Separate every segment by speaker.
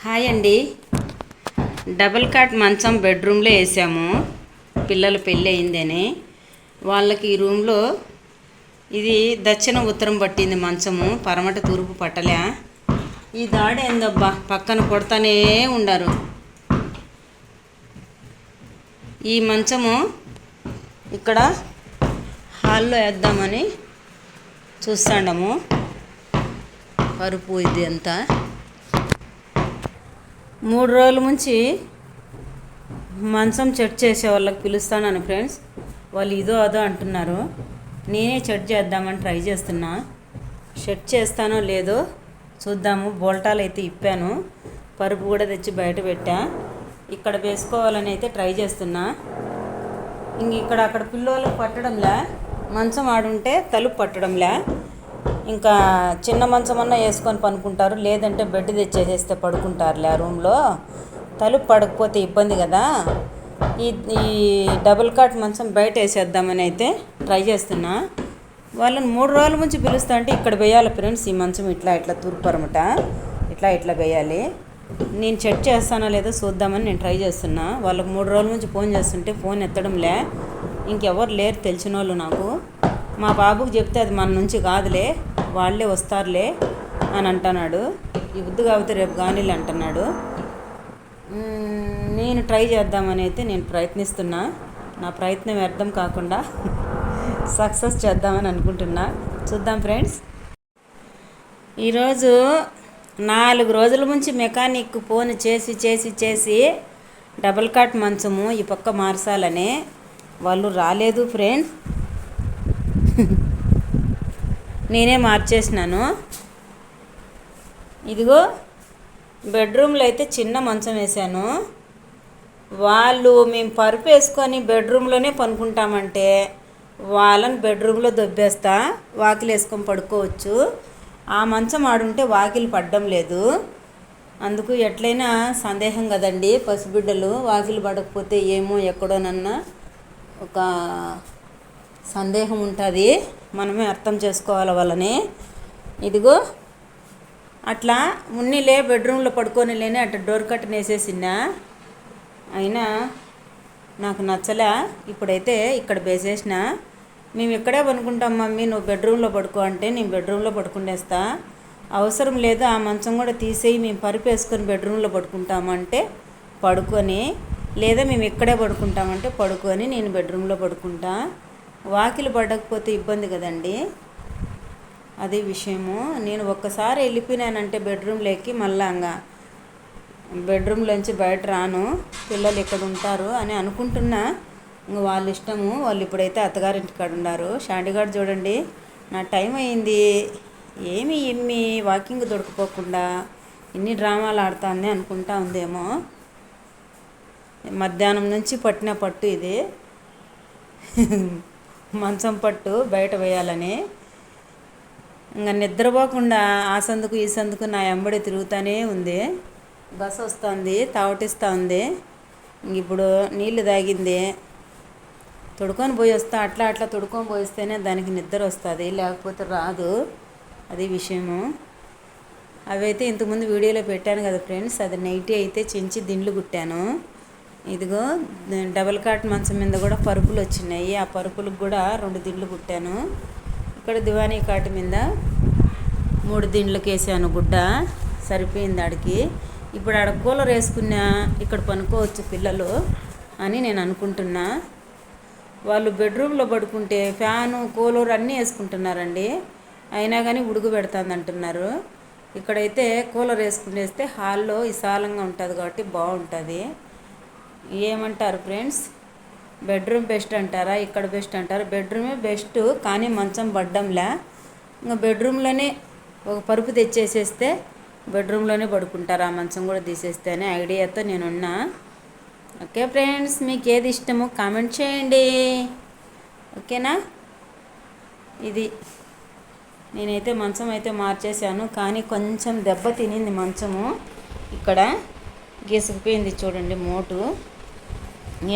Speaker 1: Hi అండి. Double cot మంచం బెడ్రూమ్లో వేసాము. పిల్లల పెళ్ళి అయిందని వాళ్ళకి ఈ రూమ్లో ఇది దక్షిణ ఉత్తరం పట్టింది మంచము, పరమట తూర్పు పట్టలే. ఈ దాడి ఏందబ్బా పక్కన కొడతానే ఉండారు. ఈ మంచము ఇక్కడ హాల్లో వేద్దామని చూస్తాండము. పరుపు ఇది అంతా 3 రోజుల నుంచి మంచం చెట్ చేసే వాళ్ళకి పిలుస్తాను ఫ్రెండ్స్. వాళ్ళు ఇదో అదో అంటున్నారు. నేనే చెట్ చేద్దామని ట్రై చేస్తున్నా. సెట్ చేస్తానో లేదో చూద్దాము. బోల్టాలు అయితే ఇప్పాను, పరుపు కూడా తెచ్చి బయట పెట్టా. ఇక్కడ వేసుకోవాలని అయితే ట్రై చేస్తున్నా. ఇక్కడ అక్కడ పిల్లోళ్ళకి పట్టడంలే, మంచం ఆడుంటే తలుపు పట్టడంలే. ఇంకా చిన్న మంచమన్నా వేసుకొని పనుకుంటారు, లేదంటే బెడ్ తెచ్చేసేస్తే పడుకుంటారులే. ఆ రూమ్లో తలుపు పడకపోతే ఇబ్బంది కదా. ఈ డబుల్ కాట్ మంచం బయట వేసేద్దామని అయితే ట్రై చేస్తున్నా. వాళ్ళని 3 రోజుల నుంచి పిలుస్తా అంటే ఇక్కడ వేయాలి ఫ్రెండ్స్. ఈ మంచం ఇట్లా తూర్పరమట ఇట్లా వేయాలి. నేను చెక్ చేస్తానో లేదో చూద్దామని నేను ట్రై చేస్తున్నా. వాళ్ళకి 3 రోజుల నుంచి ఫోన్ చేస్తుంటే ఫోన్ ఎత్తడంలే. ఇంకెవరు లేరు తెలిసిన వాళ్ళు నాకు. మా బాబుకి చెప్తే అది మన నుంచి కాదులే, వాళ్ళే వస్తారులే అని అంటున్నాడు. ఈ బుద్ధి కాబట్టి రేపు గానీలు అంటున్నాడు. నేను ట్రై చేద్దామని అయితే నేను ప్రయత్నిస్తున్నా. నా ప్రయత్నం వ్యర్థం కాకుండా సక్సెస్ చేద్దామని అనుకుంటున్నా. చూద్దాం ఫ్రెండ్స్. ఈరోజు 4 రోజుల నుంచి మెకానిక్ ఫోన్ చేసి డబుల్ కాట్ మంచము ఈ పక్క మార్చాలని వాళ్ళు రాలేదు ఫ్రెండ్స్. నేనే మార్చేసినాను. ఇదిగో బెడ్రూమ్లో అయితే చిన్న మంచం వేసాను. వాళ్ళు మేము పరుపు వేసుకొని బెడ్రూమ్లోనే పనుకుంటామంటే వాళ్ళని బెడ్రూమ్లో దొబ్బేస్తా, వాకిలు వేసుకొని పడుకోవచ్చు. ఆ మంచం ఆడుంటే వాకిలు పడ్డం లేదు. అందుకు ఎట్లయినా సందేహం కదండి, పసిబిడ్డలు వాకిలు పడకపోతే ఏమో ఎక్కడోనన్నా ఒక సందేహం ఉంటుంది. మనమే అర్థం చేసుకోవాలి వాళ్ళని. ఇదిగో అట్లా ఉన్నిలే బెడ్రూమ్లో పడుకొని లేని అట్లా డోర్ కట్టను వేసేసినా, అయినా నాకు నచ్చలే. ఇప్పుడైతే ఇక్కడ వేసేసిన. మేము ఇక్కడే పడుకుంటాం మమ్మీ, నువ్వు బెడ్రూమ్లో పడుకో అంటే నేను బెడ్రూమ్లో పడుకునేస్తా. అవసరం లేదు ఆ మంచం కూడా తీసేయి, మేము పరుపు వేసుకొని బెడ్రూమ్లో పడుకుంటామంటే పడుకొని, లేదా మేము ఇక్కడే పడుకుంటామంటే పడుకొని నేను బెడ్రూమ్లో పడుకుంటా. వాకిలు పడకపోతే ఇబ్బంది కదండి, అదే విషయము. నేను ఒక్కసారి వెళ్ళిపోయినానంటే బెడ్రూమ్లోకి మళ్ళా బెడ్రూమ్లోంచి బయట రాను. పిల్లలు ఇక్కడ ఉంటారు అని అనుకుంటున్నా. ఇంకా వాళ్ళ ఇష్టము. వాళ్ళు ఇప్పుడైతే అత్తగారింటి కాడ ఉన్నారు. షాండిగాడు చూడండి, నా టైం అయింది ఏమి వాకింగ్ దొరకపోకుండా ఇన్ని డ్రామాలు ఆడుతుంది అనుకుంటా ఉందేమో. మధ్యాహ్నం నుంచి పట్టిన పట్టు ఇది మంచం పట్టు బయట వేయాలని. ఇంకా నిద్రపోకుండా ఆ సందుకు ఈ సందుకు నా ఎంబడి తిరుగుతూనే ఉంది. బస్ వస్తుంది, తావటిస్తూ ఉంది. ఇప్పుడు నీళ్లు తాగింది, తొడుకొని పోయి వస్తా. అట్లా తొడుకొని పోయిస్తేనే దానికి నిద్ర వస్తుంది, లేకపోతే రాదు. అది విషయము. అవైతే ఇంతకుముందు వీడియోలో పెట్టాను కదా ఫ్రెండ్స్. అది నైటీ అయితే చించి దిండ్లు కుట్టాను. ఇదిగో డబుల్ కాట్ మంచం మీద కూడా పరుపులు వచ్చినాయి. ఆ పరుపులకు కూడా 2 దిండ్లు కుట్టాను. ఇక్కడ దివానీ కాటు మీద 3 దిండ్లకు వేసాను గుడ్డ, సరిపోయింది ఆడికి. ఇప్పుడు ఆడ కూలర్ వేసుకున్నా, ఇక్కడ పనుకోవచ్చు పిల్లలు అని నేను అనుకుంటున్నా. వాళ్ళు బెడ్రూమ్లో పడుకుంటే ఫ్యాను కూలర్ అన్నీ వేసుకుంటున్నారండి, అయినా కానీ ఉడుకు పెడుతుంది అంటున్నారు. ఇక్కడైతే కూలర్ వేసుకునేస్తే హాల్లో విశాలంగా ఉంటుంది కాబట్టి బాగుంటుంది. ఏమంటారు ఫ్రెండ్స్? బెడ్రూమ్ బెస్ట్ అంటారా, ఇక్కడ బెస్ట్ అంటారా? బెడ్రూమే బెస్ట్, కానీ మంచం పడ్డంలే. ఇంకా బెడ్రూమ్లోనే ఒక పరుపు తెచ్చేసేస్తే బెడ్రూమ్లోనే పడుకుంటారు. ఆ మంచం కూడా తీసేస్తే అనే ఐడియాతో నేనున్నా. ఓకే ఫ్రెండ్స్, మీకు ఏది ఇష్టమో కామెంట్ చేయండి. ఓకేనా? ఇది నేనైతే మంచం అయితే మార్చేసాను, కానీ కొంచెం దెబ్బ తినింది మంచము. ఇక్కడ గీసుకుపోయింది చూడండి మోటు.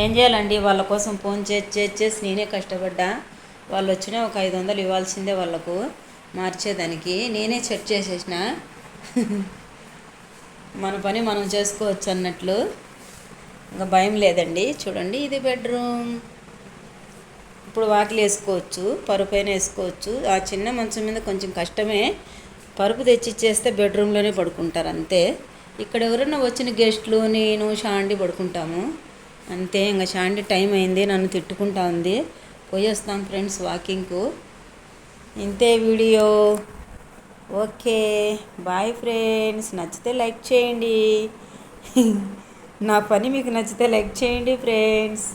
Speaker 1: ఏం చేయాలండి, వాళ్ళ కోసం ఫోన్ చేసి నేనే కష్టపడ్డా. వాళ్ళు వచ్చినా ఒక 500 ఇవ్వాల్సిందే వాళ్ళకు మార్చేదానికి. నేనే సెట్ చేసేసిన. మన పని మనం చేసుకోవచ్చు అన్నట్లు. ఇంకా భయం లేదండి. చూడండి, ఇది బెడ్రూమ్. ఇప్పుడు వాకిలి వేసుకోవచ్చు, పరుపైన వేసుకోవచ్చు. ఆ చిన్న మంచం మీద కొంచెం కష్టమే. పరుపు తెచ్చిచ్చేస్తే బెడ్రూమ్లోనే పడుకుంటారు అంతే. ఇక్కడ ఎవరైనా వచ్చిన గెస్ట్లు, నేను షాండి పడుకుంటాము అంతే. ఇంకా షాండి టైం అయింది, నన్ను తిట్టుకుంటా ఉంది. పోయేస్తాం ఫ్రెండ్స్ వాకింగ్కు. ఇంతే వీడియో. Okay, bye friends. నచ్చితే లైక్ చేయండి. నా పని మీకు నచ్చితే లైక్ చేయండి ఫ్రెండ్స్.